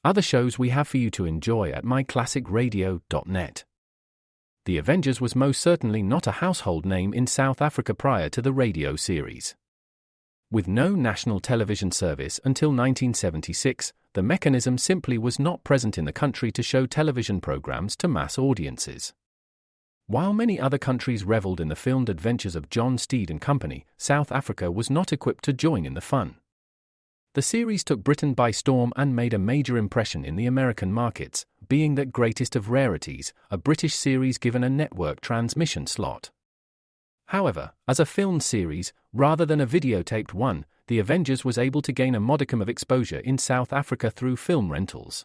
other shows we have for you to enjoy at myclassicradio.net. The Avengers was most certainly not a household name in South Africa prior to the radio series. With no national television service until 1976, the mechanism simply was not present in the country to show television programs to mass audiences. While many other countries reveled in the filmed adventures of John Steed and company, South Africa was not equipped to join in the fun. The series took Britain by storm and made a major impression in the American markets, being that greatest of rarities, a British series given a network transmission slot. However, as a filmed series, rather than a videotaped one, The Avengers was able to gain a modicum of exposure in South Africa through film rentals.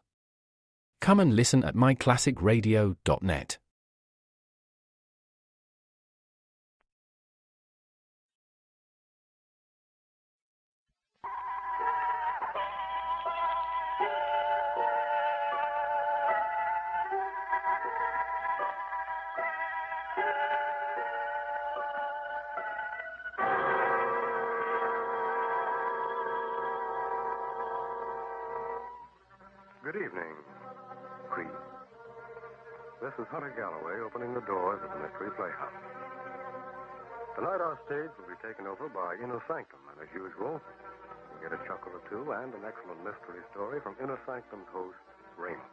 Come and listen at myclassicradio.net. Good evening, Creed. This is Hunter Galloway opening the doors of the Mystery Playhouse. Tonight our stage will be taken over by Inner Sanctum, and as usual, you'll get a chuckle or two and an excellent mystery story from Inner Sanctum's host, Raymond.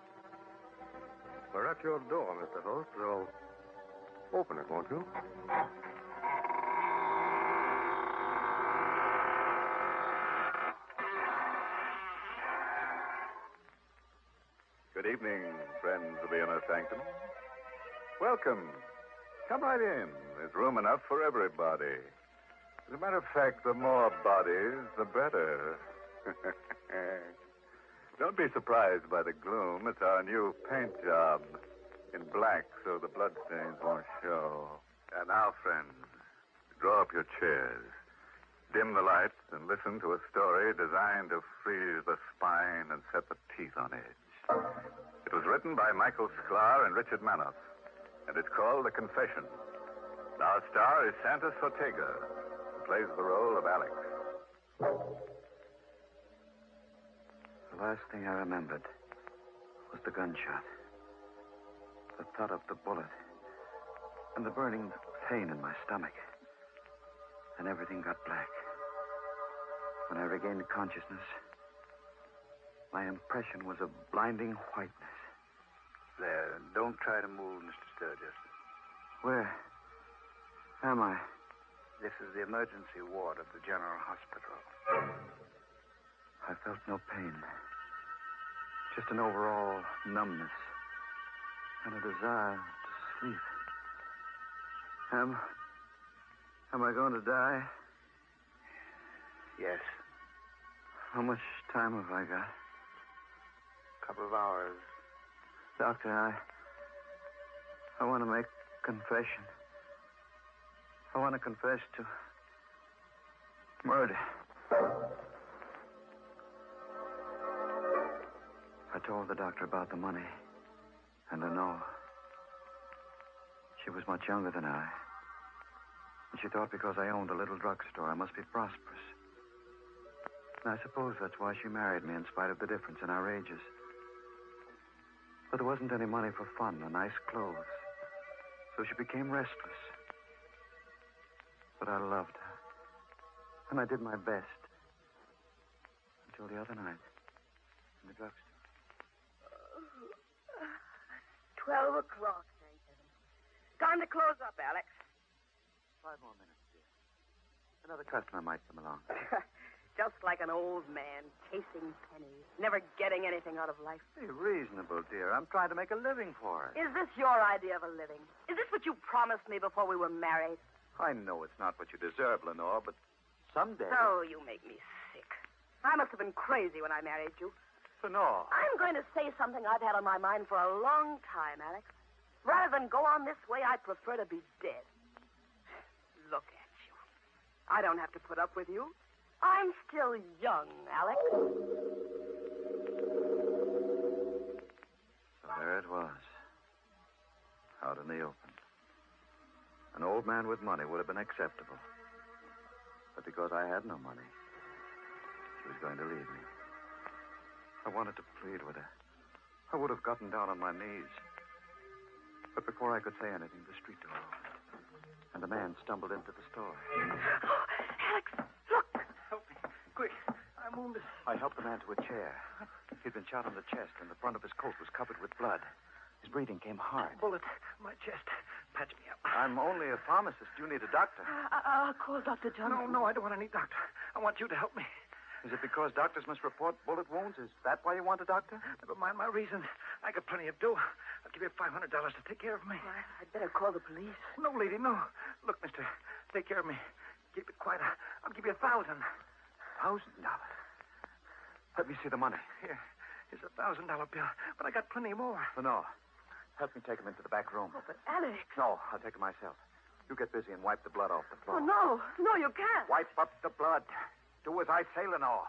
We're at your door, Mr. Host, so open it, won't you? Good evening, friends of the Inner Sanctum. Welcome. Come right in. There's room enough for everybody. As a matter of fact, the more bodies, the better. Don't be surprised by the gloom. It's our new paint job. In black, so the bloodstains won't show. And now, friends, draw up your chairs. Dim the lights and listen to a story designed to freeze the spine and set the teeth on edge. It was written by Michael Sklar and Richard Manoff, and it's called The Confession. Our star is Santos Ortega, who plays the role of Alex. The last thing I remembered was the gunshot, the thud of the bullet, and the burning pain in my stomach. And everything got black. When I regained consciousness, my impression was of blinding whiteness. There, don't try to move, Mr. Sturgis. Where am I? This is the emergency ward of the General Hospital. I felt no pain. Just an overall numbness. And a desire to sleep. Am I going to die? Yes. How much time have I got? A couple of hours. Doctor, I want to make a confession. I want to confess to murder. I told the doctor about the money and the no. She was much younger than I. And she thought because I owned a little drugstore, I must be prosperous. And I suppose that's why she married me in spite of the difference in our ages. But there wasn't any money for fun or nice clothes. So she became restless. But I loved her. And I did my best. Until the other night. In the drugstore. 12 o'clock, thank heaven. Time to close up, Alex. 5 more minutes, dear. Another customer might come along. Just like an old man, chasing pennies, never getting anything out of life. Be reasonable, dear. I'm trying to make a living for it. Is this your idea of a living? Is this what you promised me before we were married? I know it's not what you deserve, Lenore, but someday... Oh, you make me sick. I must have been crazy when I married you. Lenore. I'm going to say something I've had on my mind for a long time, Alex. Rather than go on this way, I'd prefer to be dead. Look at you. I don't have to put up with you. I'm still young, Alex. So there it was. Out in the open. An old man with money would have been acceptable. But because I had no money, she was going to leave me. I wanted to plead with her. I would have gotten down on my knees. But before I could say anything, the street door opened, and a man stumbled into the store. Oh, Alex, look. Help me. Quick. I'm wounded. I helped the man to a chair. He'd been shot on the chest, and the front of his coat was covered with blood. His breathing came hard. Bullet. My chest. Patch me up. I'm only a pharmacist. You need a doctor. I'll call Dr. Johnson. No, I don't want any doctor. I want you to help me. Is it because doctors must report bullet wounds? Is that why you want a doctor? Never mind my reason. I got plenty of dough. I'll give you $500 to take care of me. I'd better call the police. No, lady, no. Look, mister, take care of me. Keep it quiet. I'll give you $1,000. $1,000? Let me see the money. Here's a $1,000 bill, but I got plenty more. No. Help me take him into the back room. Oh, but Alex. No, I'll take him myself. You get busy and wipe the blood off the floor. Oh, no. No, you can't. Wipe up the blood. Do as I say, Lenore.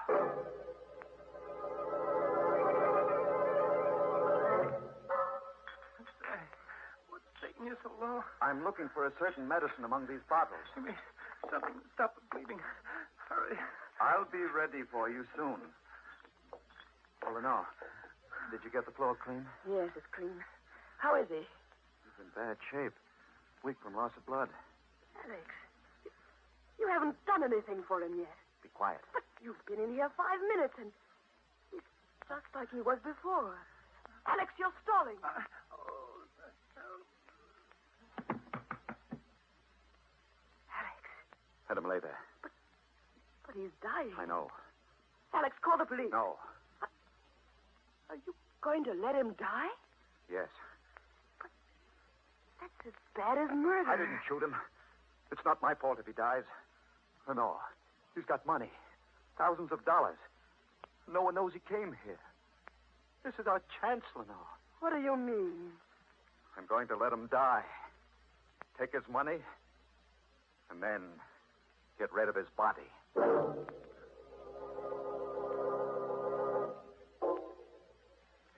What's taking you so long? I'm looking for a certain medicine among these bottles. Give me something to stop the bleeding. Hurry. I'll be ready for you soon. Oh, Lenore, did you get the floor clean? Yes, it's clean. How is he? He's in bad shape. Weak from loss of blood. Alex, you haven't done anything for him yet. Be quiet. But you've been in here 5 minutes, and he's just like he was before. Alex, you're stalling. Alex. Let him lay there. But he's dying. I know. Alex, call the police. No. Are you going to let him die? Yes. That's as bad as murder. I didn't shoot him. It's not my fault if he dies. No. He's got money. Thousands of dollars. No one knows he came here. This is our chance, Lenore. What do you mean? I'm going to let him die. Take his money, and then get rid of his body.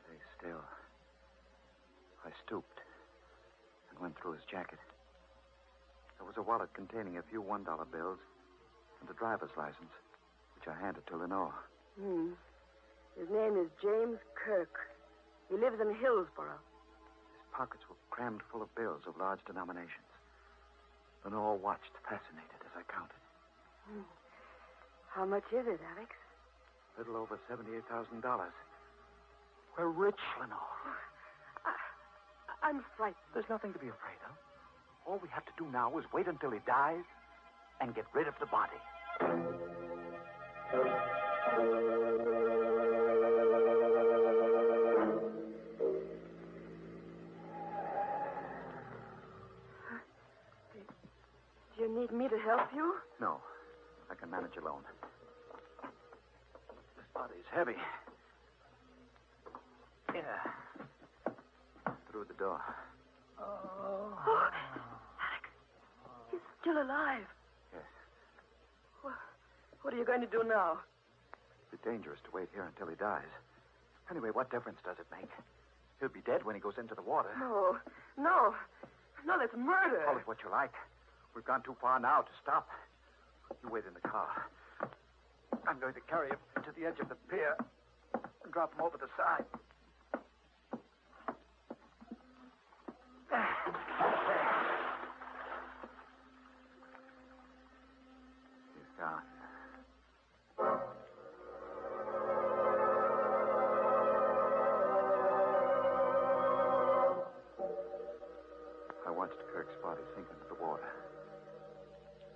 Stay still. I stooped and went through his jacket. There was a wallet containing a few $1 bills and a driver's license, which I handed to Lenore. His name is James Kirk. He lives in Hillsborough. His pockets were crammed full of bills of large denominations. Lenore watched, fascinated, as I counted. How much is it, Alex? A little over $78,000. We're rich, Lenore. I'm frightened. There's nothing to be afraid of. All we have to do now is wait until he dies and get rid of the body. Do you need me to help you? No, I can manage alone. This body's heavy. Yeah. Through the door. Oh, Alex, he's still alive. Yes. What are you going to do now? It's dangerous to wait here until he dies. Anyway, what difference does it make? He'll be dead when he goes into the water. No, that's murder. Call it what you like. We've gone too far now to stop. You wait in the car. I'm going to carry him to the edge of the pier and drop him over the side. He's gone. I watched Kirk's body sink into the water.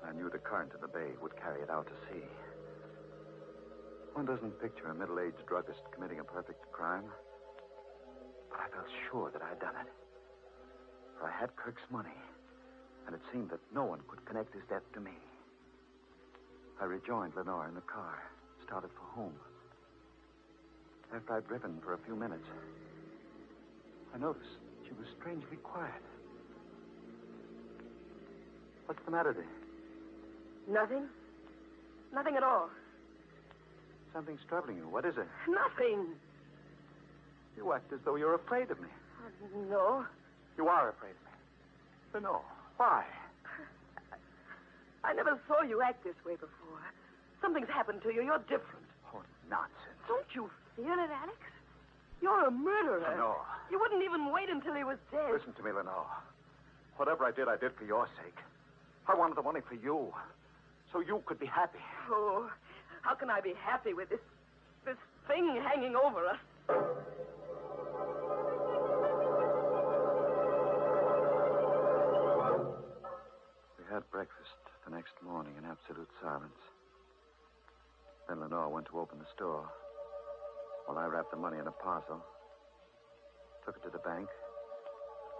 I knew the current in the bay would carry it out to sea. One doesn't picture a middle-aged druggist committing a perfect crime. But I felt sure that I'd done it. For I had Kirk's money, and it seemed that no one could connect his death to me. I rejoined Lenore in the car, started for home. After I'd driven for a few minutes, I noticed she was strangely quiet. What's the matter, dear? Nothing. Nothing at all. Something's troubling you. What is it? Nothing. You act as though you're afraid of me. No. You are afraid of me. Lenore, why? I never saw you act this way before. Something's happened to you. You're different. Oh, nonsense. Don't you feel it, Alex? You're a murderer. Lenore. You wouldn't even wait until he was dead. Listen to me, Lenore. Whatever I did for your sake. I wanted the money for you, so you could be happy. Oh, how can I be happy with this thing hanging over us? We had breakfast the next morning in absolute silence. Then Lenore went to open the store, while I wrapped the money in a parcel, took it to the bank,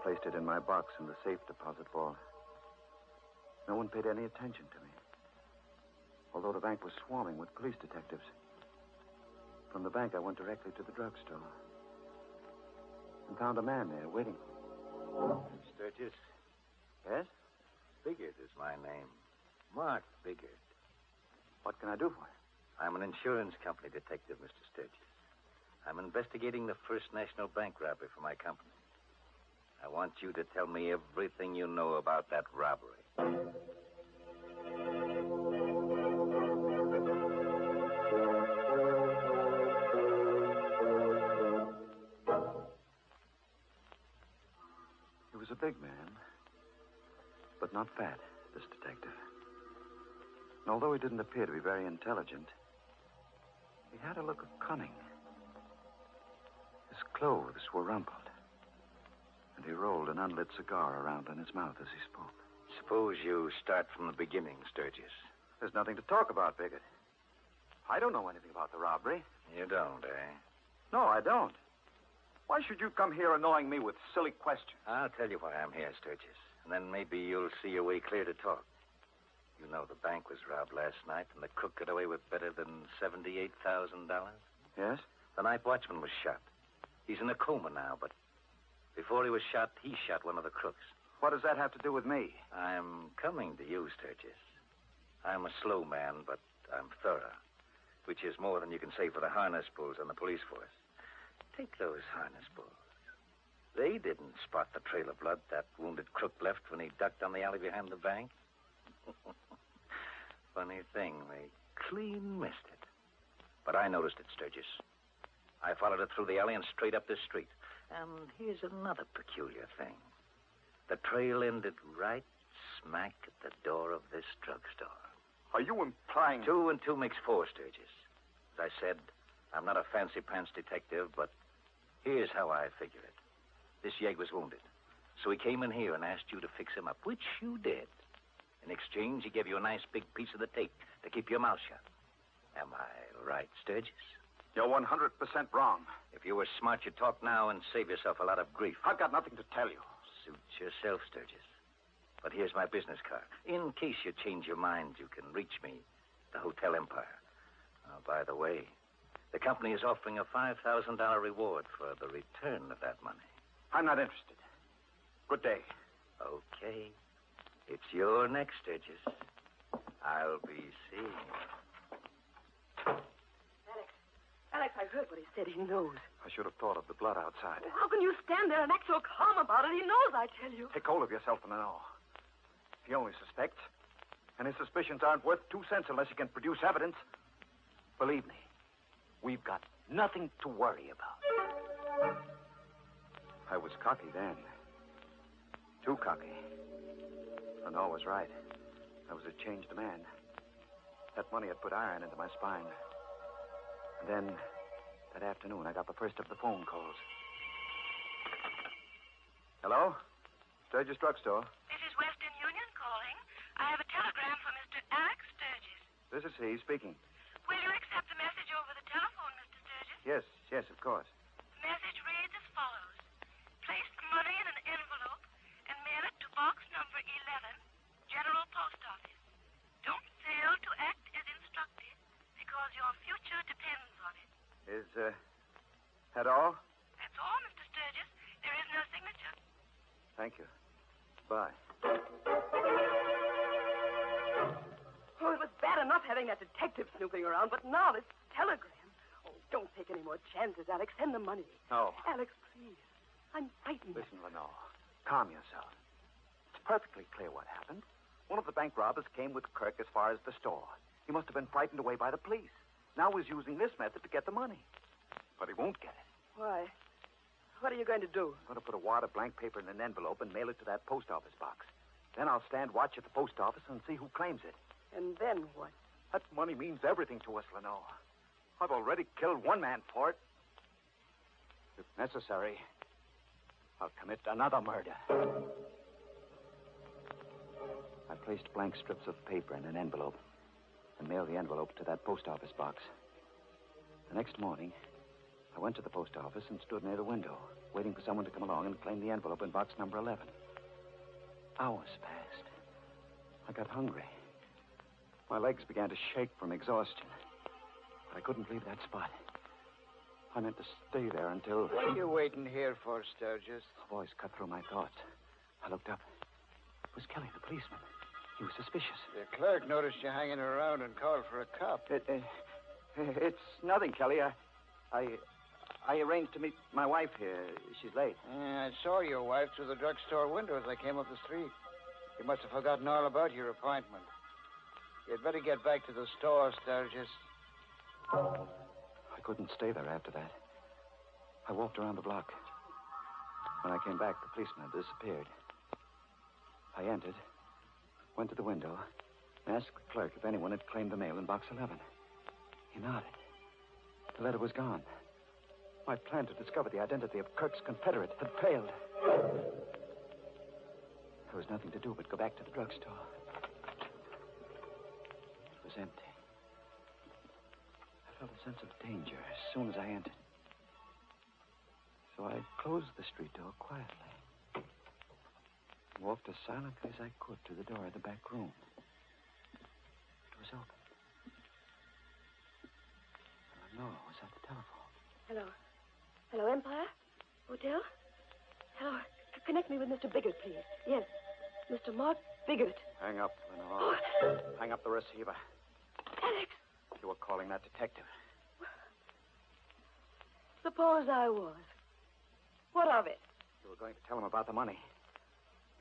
placed it in my box in the safe deposit vault. No one paid any attention to me, although the bank was swarming with police detectives. From the bank, I went directly to the drugstore and found a man there waiting. Sturgis? Yes? Biggert is my name. Mark Biggert. What can I do for you? I'm an insurance company detective, Mr. Sturgis. I'm investigating the First National Bank robbery for my company. I want you to tell me everything you know about that robbery. He was a big man, but not fat, this detective. And although he didn't appear to be very intelligent, he had a look of cunning. His clothes were rumpled, and he rolled an unlit cigar around in his mouth as he spoke. Suppose you start from the beginning, Sturgis. There's nothing to talk about, Biggert. I don't know anything about the robbery. You don't, eh? No, I don't. Why should you come here annoying me with silly questions? I'll tell you why I'm here, Sturgis. And then maybe you'll see your way clear to talk. You know the bank was robbed last night, and the crook got away with better than $78,000. Yes? The night watchman was shot. He's in a coma now, but before he was shot, he shot one of the crooks. What does that have to do with me? I'm coming to you, Sturgis. I'm a slow man, but I'm thorough, which is more than you can say for the harness bulls on the police force. Take those harness bulls. They didn't spot the trail of blood that wounded crook left when he ducked on the alley behind the bank. Funny thing, they clean missed it. But I noticed it, Sturgis. I followed it through the alley and straight up this street. And here's another peculiar thing. The trail ended right smack at the door of this drugstore. Are you implying... 2 and 2 makes 4, Sturgis. As I said, I'm not a fancy-pants detective, but here's how I figure it. This yegg was wounded, so he came in here and asked you to fix him up, which you did. In exchange, he gave you a nice big piece of the tape to keep your mouth shut. Am I right, Sturgis? You're 100% wrong. If you were smart, you'd talk now and save yourself a lot of grief. I've got nothing to tell you. Suit yourself, Sturgis. But here's my business card. In case you change your mind, you can reach me, the Hotel Empire. By the way, the company is offering a $5,000 reward for the return of that money. I'm not interested. Good day. Okay. It's your next, Sturgis. I'll be seeing you. Alex, I heard what he said. He knows. I should have thought of the blood outside. How can you stand there and act so calm about it? He knows, I tell you. Take hold of yourself and know. He only suspects, and his suspicions aren't worth 2 cents unless he can produce evidence. Believe me, we've got nothing to worry about. I was cocky then. Too cocky. Lenore was right. I was a changed man. That money had put iron into my spine. And then, that afternoon, I got the first of the phone calls. Hello? Sturgis Drugstore. This is Western Union calling. I have a telegram for Mr. Alex Sturgis. This is he speaking. Will you accept the message over the telephone, Mr. Sturgis? Yes, of course. The message reads as follows. Place the money in an envelope and mail it to box number 11, General Post Office. Don't fail to act as instructed because your future depends on it. Is, that all? That's all, Mr. Sturgis. There is no signature. Thank you. Bye. Oh, it was bad enough having that detective snooping around, but now this telegram. Oh, don't take any more chances, Alex. Send the money. No. Alex, please. I'm frightened. Listen, Lenore. Calm yourself. It's perfectly clear what happened. One of the bank robbers came with Kirk as far as the store. He must have been frightened away by the police. Now he's using this method to get the money. But he won't get it. Why? What are you going to do? I'm going to put a wad of blank paper in an envelope and mail it to that post office box. Then I'll stand watch at the post office and see who claims it. And then what? That money means everything to us, Lenore. I've already killed one man for it. If necessary, I'll commit another murder. I placed blank strips of paper in an envelope and mailed the envelope to that post office box. The next morning, I went to the post office and stood near the window, waiting for someone to come along and claim the envelope in box number 11. Hours passed. I got hungry. My legs began to shake from exhaustion. But I couldn't leave that spot. I meant to stay there until... What are you waiting here for, Sturgis? A voice cut through my thoughts. I looked up. It was Kelly, the policeman. He was suspicious. The clerk noticed you hanging around and called for a cop. It's nothing, Kelly. I arranged to meet my wife here. She's late. I saw your wife through the drugstore window as I came up the street. You must have forgotten all about your appointment. You'd better get back to the store, Sturgis. I couldn't stay there after that. I walked around the block. When I came back, the policeman had disappeared. I entered, went to the window, and asked the clerk if anyone had claimed the mail in box 11. He nodded. The letter was gone. My plan to discover the identity of Kirk's confederate had failed. There was nothing to do but go back to the drugstore. It was empty. I felt a sense of danger as soon as I entered. So I closed the street door quietly and walked as silently as I could to the door of the back room. It was open. Lenore was at the telephone. Hello. Hello, Empire? Hotel? Hello. Connect me with Mr. Biggert, please. Yes. Mr. Mark Biggert. Hang up, Lenore. Hang up the receiver. Alex! You were calling that detective. Suppose I was. What of it? You were going to tell him about the money.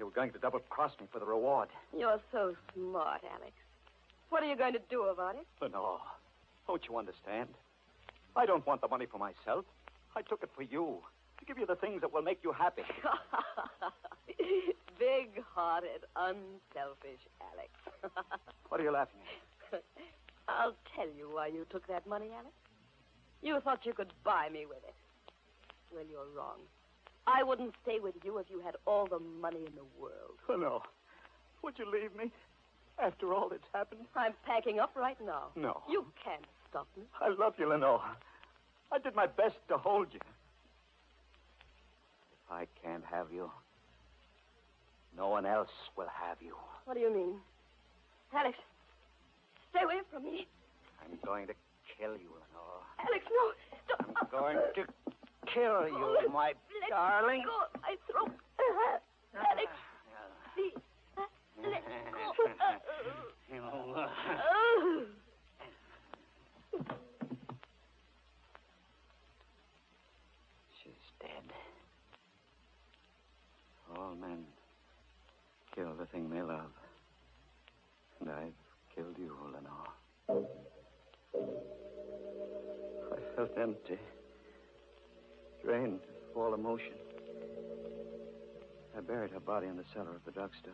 You were going to double-cross me for the reward. You're so smart, Alex. What are you going to do about it? Lenore, don't you understand? I don't want the money for myself. I took it for you, to give you the things that will make you happy. Big-hearted, unselfish Alex. What are you laughing at? I'll tell you why you took that money, Alex. You thought you could buy me with it. Well, you're wrong. I wouldn't stay with you if you had all the money in the world. Lenore, would you leave me after all that's happened? I'm packing up right now. No. You can't stop me. I love you, Lenore. I did my best to hold you. If I can't have you, no one else will have you. What do you mean? Alex, stay away from me. I'm going to kill you, Lenore. Alex, no. Don't. I'm going to kill you, my darling. Go, my throat. Alex, please. Let go. She's dead. All men kill the thing they love. And I've killed you, Lenore. I felt empty, drained of all emotion. I buried her body in the cellar of the drugstore.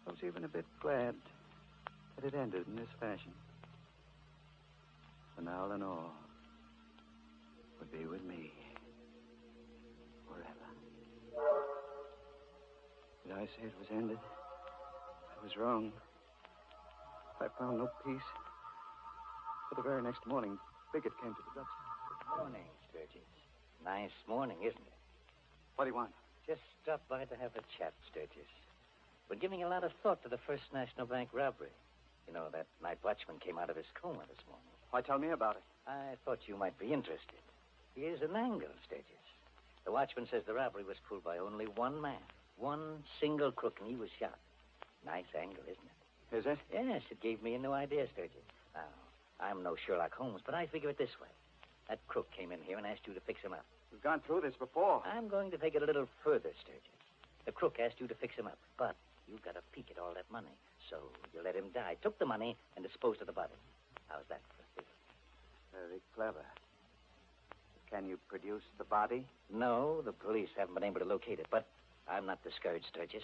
I was even a bit glad that it ended in this fashion. For now, Lenore would be with me forever. Did I say it was ended? I was wrong. I found no peace. But the very next morning, Biggert came to the drugstore. Good morning, Sturgis. Nice morning, isn't it? What do you want? Just stopped by to have a chat, Sturgis. Been giving a lot of thought to the First National Bank robbery. You know, that night watchman came out of his coma this morning. Why, tell me about it. I thought you might be interested. Here's an angle, Sturgis. The watchman says the robbery was pulled by only one man. One single crook, and he was shot. Nice angle, isn't it? Is it? Yes, it gave me a new idea, Sturgis. Now, I'm no Sherlock Holmes, but I figure it this way. That crook came in here and asked you to fix him up. We've gone through this before. I'm going to take it a little further, Sturgis. The crook asked you to fix him up, but you got a peek at all that money. So you let him die, took the money, and disposed of the body. How's that for a theory? Very clever. Can you produce the body? No, the police haven't been able to locate it, but I'm not discouraged, Sturgis.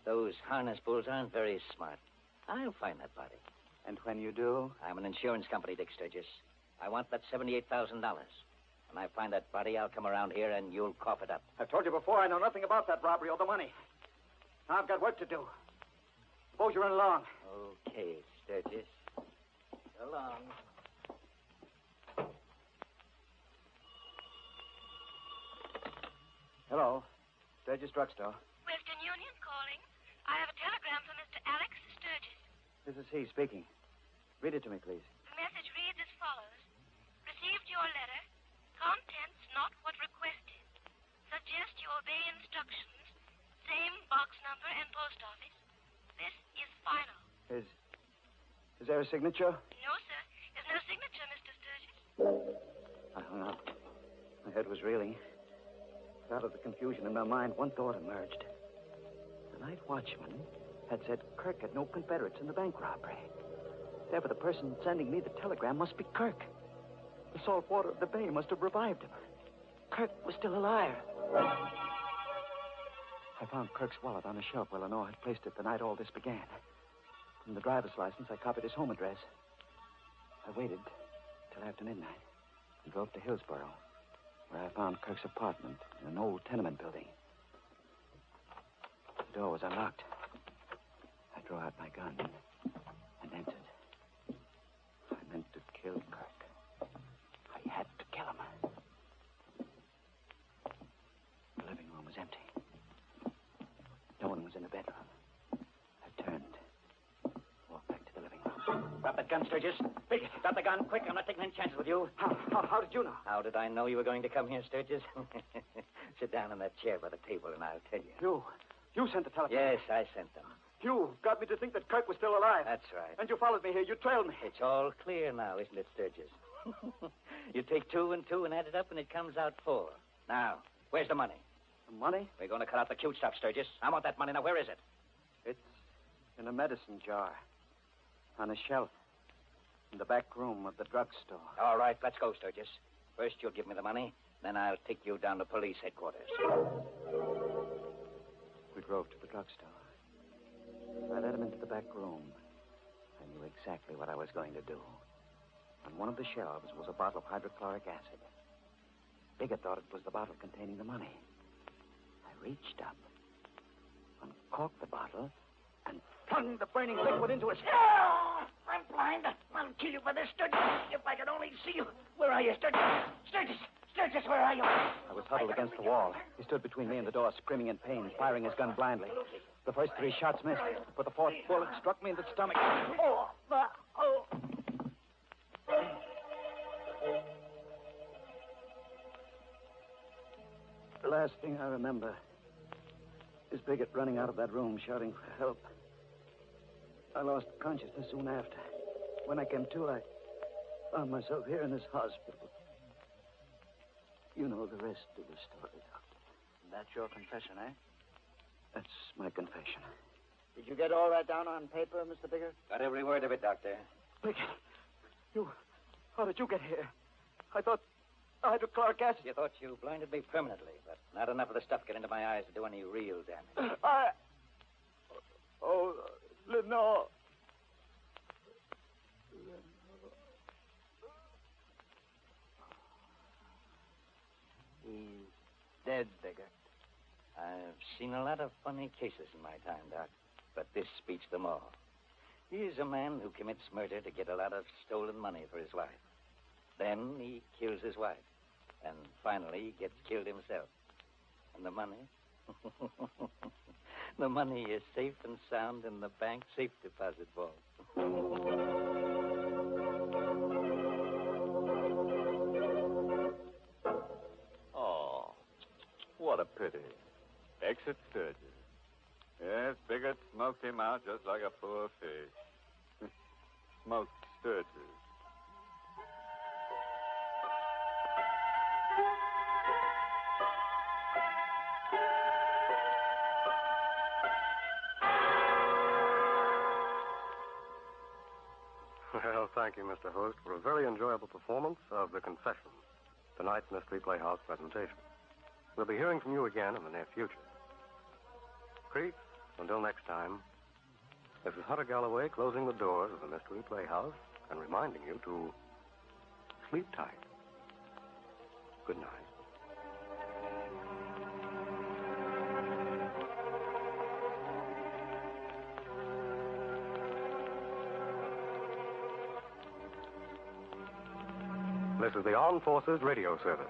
Those harness bulls aren't very smart. I'll find that body. And when you do? I'm an insurance company, Dick Sturgis. I want that $78,000. When I find that body, I'll come around here and you'll cough it up. I've told you before, I know nothing about that robbery or the money. Now I've got work to do. Suppose you run along. Okay, Sturgis. So long. Hello. Sturgis Drugstore. Western Union calling. I have a telegram from Mr. Alex Sturgis. This is he speaking. Read it to me, please. The message reads as follows. Received your letter. Contents not what requested. Suggest you obey instructions. Same box number and post office. This is final. Is there a signature? No, sir. There's no signature, Mr. Sturgis. I hung up. My head was reeling. Out of the confusion in my mind, one thought emerged. The night watchman had said Kirk had no Confederates in the bank robbery. Therefore, the person sending me the telegram must be Kirk. The salt water of the bay must have revived him. Kirk was still alive. I found Kirk's wallet on a shelf where Lenore had placed it the night all this began. From the driver's license, I copied his home address. I waited till after midnight and drove to Hillsboro, where I found Kirk's apartment in an old tenement building. The door was unlocked. I drew out my gun and entered. I meant to kill Kirk. I had to kill him. The living room was empty. No one was in the bedroom. I turned. Walked back to the living room. Drop that gun, Sturgis. Quick, drop the gun, quick. I'm not taking any chances with you. How did you know? How did I know you were going to come here, Sturgis? Sit down in that chair by the table and I'll tell you. You sent the telegram. Yes, I sent them. You got me to think that Kirk was still alive. That's right. And you followed me here. You trailed me. It's all clear now, isn't it, Sturgis? You take 2 and 2 and add it up and it comes out 4. Now, where's the money? The money? We're going to cut out the cute stuff, Sturgis. I want that money. Now, where is it? It's in a medicine jar. On a shelf. In the back room of the drugstore. All right, let's go, Sturgis. First, you'll give me the money. Then I'll take you down to police headquarters. We drove to the drugstore. I led him into the back room. I knew exactly what I was going to do. On one of the shelves was a bottle of hydrochloric acid. Bigger thought it was the bottle containing the money. I reached up, uncorked the bottle, and flung the burning liquid into his head. I'm blind. I'll kill you for this, Sturgis. If I could only see you. Where are you, Sturgis? Sturgis! Sturgis, where are you? I was huddled against the wall. He stood between me and the door, screaming in pain, firing his gun blindly. The first 3 shots missed, but the 4th bullet struck me in the stomach. The last thing I remember is Biggett running out of that room, shouting for help. I lost consciousness soon after. When I came to, I found myself here in this hospital. You know the rest of the story, Doctor. That's your confession, eh? That's my confession. Did you get all that down on paper, Mr. Biggert? Got every word of it, Doctor. Biggett, how did you get here? I thought hydrochloric acid. You thought you blinded me permanently, but not enough of the stuff get into my eyes to do any real damage. Lenore. He's dead, Biggert. I've seen a lot of funny cases in my time, Doc, but this beats them all. He's a man who commits murder to get a lot of stolen money for his wife. Then he kills his wife. And finally, he gets killed himself. And the money? The money is safe and sound in the bank safe deposit vault. Oh, what a pity. Exit Sturgis. Yes, Biggert smoked him out just like a poor fish. Smoked Sturgis. Well, thank you, Mr. Host, for a very enjoyable performance of The Confession. tonight's Mystery Playhouse presentation. We'll be hearing from you again in the near future. Creeps, until next time, this is Hunter Galloway closing the doors of the Mystery Playhouse and reminding you to sleep tight. Good night. This is the Armed Forces Radio Service.